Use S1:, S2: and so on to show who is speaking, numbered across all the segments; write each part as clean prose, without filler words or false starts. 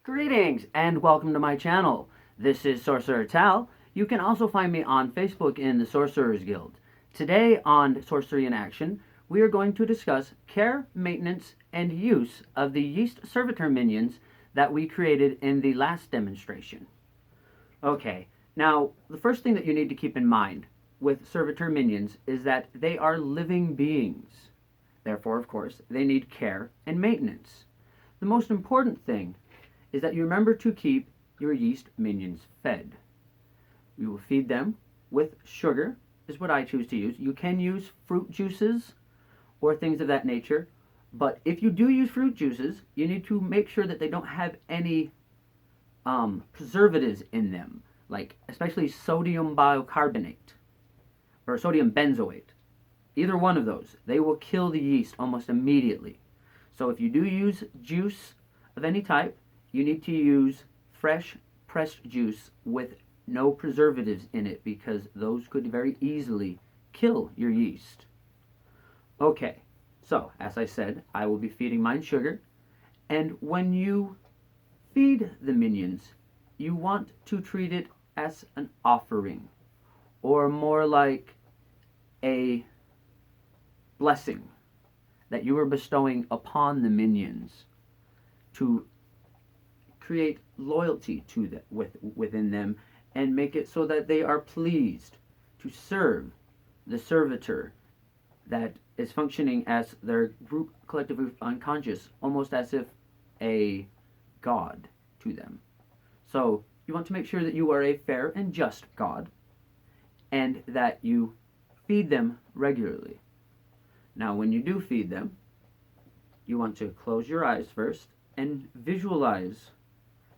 S1: Greetings and welcome to my channel. This is Sorcerer Tal. You can also find me on Facebook in the Sorcerers Guild. Today on Sorcery in Action, we are going to discuss care, maintenance, and use of the Yeast Servitor minions that we created in the last demonstration. Okay, now the first thing that you need to keep in mind with Servitor minions is that they are living beings. Therefore, of course, they need care and maintenance. The most important thing is that you remember to keep your yeast minions fed. You will feed them with sugar, is what I choose to use. You can use fruit juices or things of that nature, but if you do use fruit juices, you need to make sure that they don't have any preservatives in them, like especially sodium bicarbonate or sodium benzoate. Either one of those, they will kill the yeast almost immediately. So if you do use juice of any type, you need to use fresh pressed juice with no preservatives in it, because those could very easily kill your yeast. Okay, so as I said, I will be feeding mine sugar, and when you feed the minions, you want to treat it as an offering, or more like a blessing that you are bestowing upon the minions to create loyalty to within them and make it so that they are pleased to serve the servitor that is functioning as their group collective unconscious, almost as if a god to them. So you want to make sure that you are a fair and just god, and that you feed them regularly. Now when you do feed them, you want to close your eyes first and visualize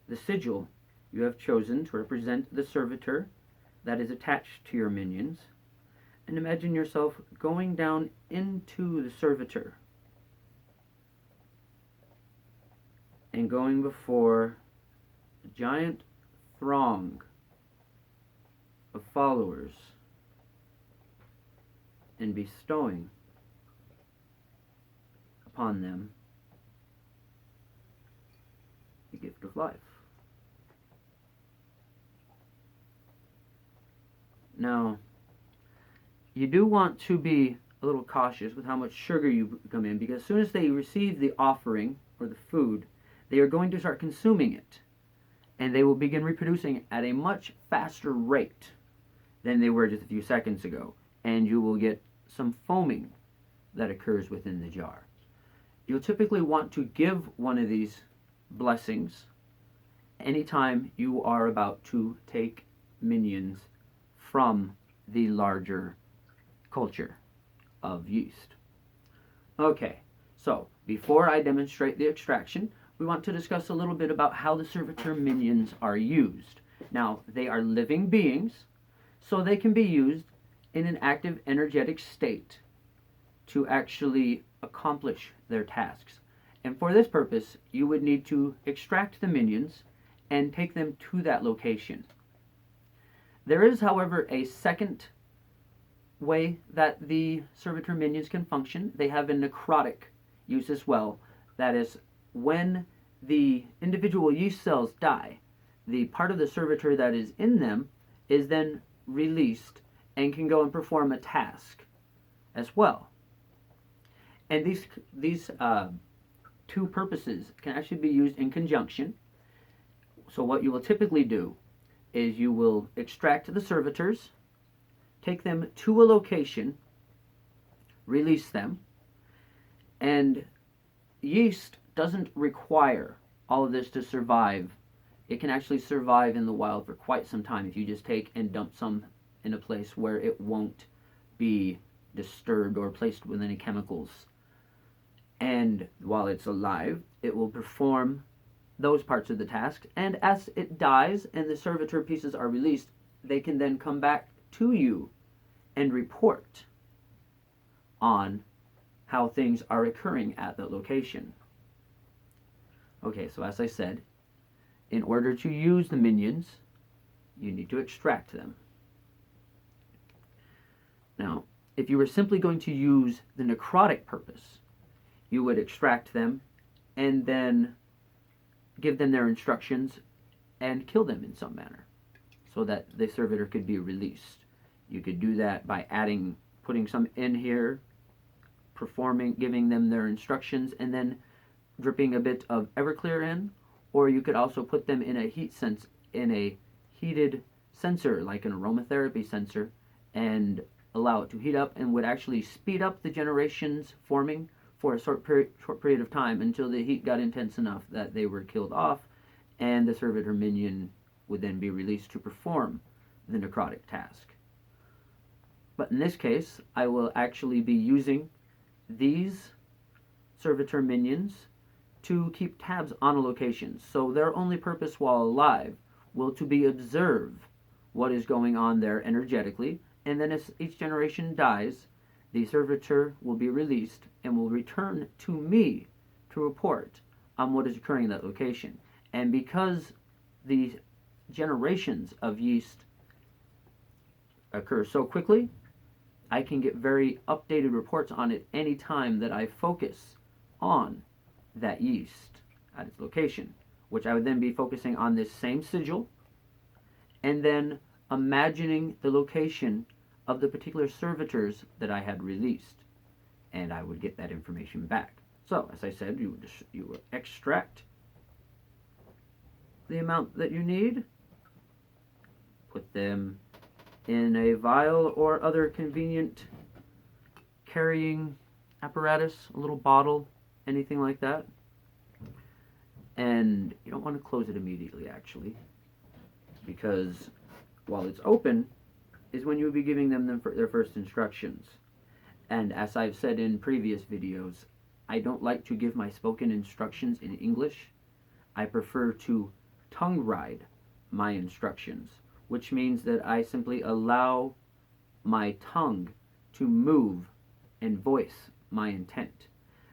S1: the sigil you have chosen to represent the servitor that is attached to your minions, and imagine yourself going down into the servitor and going before a giant throng of followers and bestowing upon them the gift of life. Now, you do want to be a little cautious with how much sugar you come in, because as soon as they receive the offering or the food, they are going to start consuming it, and they will begin reproducing at a much faster rate than they were just a few seconds ago, and you will get some foaming that occurs within the jar. You'll typically want to give one of these blessings anytime you are about to take minions from the larger culture of yeast. Okay, so before I demonstrate the extraction, we want to discuss a little bit about how the servitor minions are used. Now, they are living beings, so they can be used in an active, energetic state to actually accomplish their tasks. And for this purpose, you would need to extract the minions and take them to that location. There is, however, a second way that the servitor minions can function. They have a necrotic use as well. That is, when the individual yeast cells die, the part of the servitor that is in them is then released and can go and perform a task as well. And these two purposes can actually be used in conjunction. So what you will typically do is you will extract the servitors, take them to a location, release them, and yeast doesn't require all of this to survive. It can actually survive in the wild for quite some time if you just take and dump some in a place where it won't be disturbed or placed with any chemicals. And while it's alive, it will perform those parts of the task, and as it dies and the servitor pieces are released, they can then come back to you and report on how things are occurring at that location. Okay, so as I said, in order to use the minions, you need to extract them. Now, if you were simply going to use the necrotic purpose, you would extract them and then give them their instructions and kill them in some manner so that the servitor could be released. You could do that by putting some in here, giving them their instructions, and then dripping a bit of Everclear in, or you could also put them in a heated sensor, like an aromatherapy sensor, and allow it to heat up, and would actually speed up the generations forming for a short period of time until the heat got intense enough that they were killed off, and the servitor minion would then be released to perform the necrotic task. But in this case, I will actually be using these servitor minions to keep tabs on a location. So their only purpose while alive will to be observe what is going on there energetically, and then as each generation dies, the servitor will be released and will return to me to report on what is occurring in that location. And because the generations of yeast occur so quickly, I can get very updated reports on it any time that I focus on that yeast at its location, which I would then be focusing on this same sigil and then imagining the location of the particular servitors that I had released, and I would get that information back. So, as I said, you would extract the amount that you need, put them in a vial or other convenient carrying apparatus, a little bottle, anything like that. And you don't want to close it immediately, actually, because while it's open is when you would be giving them their first instructions. And as I've said in previous videos, I don't like to give my spoken instructions in English. I prefer to tongue ride my instructions, which means that I simply allow my tongue to move and voice my intent.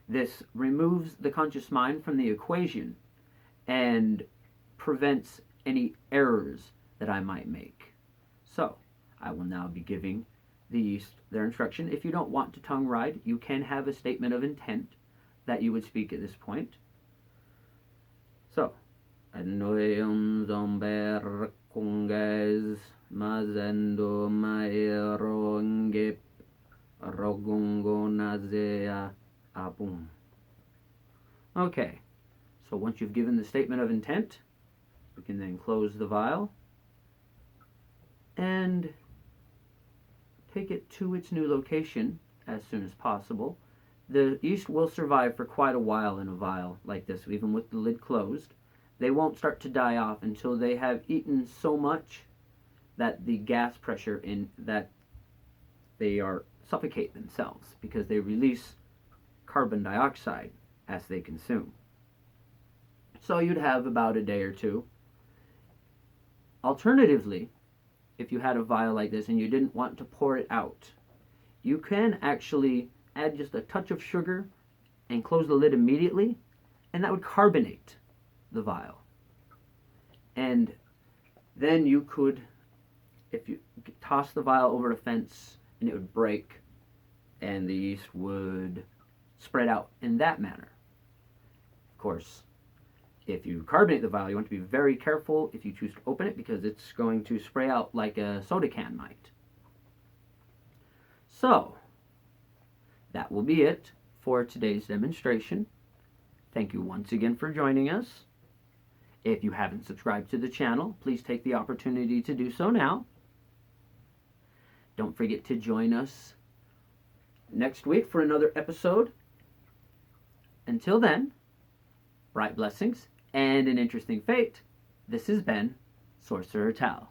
S1: This removes the conscious mind from the equation and prevents any errors that I might make. So, I will now be giving the yeast their instruction. If you don't want to tongue ride, you can have a statement of intent that you would speak at this point. So, Anoeum zomber kunges mazendo maeronge rogungo nazea abum. Okay, so once you've given the statement of intent, we can then close the vial and take it to its new location as soon as possible. The yeast will survive for quite a while in a vial like this, even with the lid closed. They won't start to die off until they have eaten so much that the gas pressure in that they suffocate themselves, because they release carbon dioxide as they consume. So you'd have about a day or two. Alternatively, if you had a vial like this and you didn't want to pour it out, you can actually add just a touch of sugar and close the lid immediately, and that would carbonate the vial. And then you could, if you toss the vial over a fence, and it would break, and the yeast would spread out in that manner. Of course, if you carbonate the vial, you want to be very careful if you choose to open it, because it's going to spray out like a soda can might. So, that will be it for today's demonstration. Thank you once again for joining us. If you haven't subscribed to the channel, please take the opportunity to do so now. Don't forget to join us next week for another episode. Until then, bright blessings and an interesting fate. This has been Sorcerer Tal.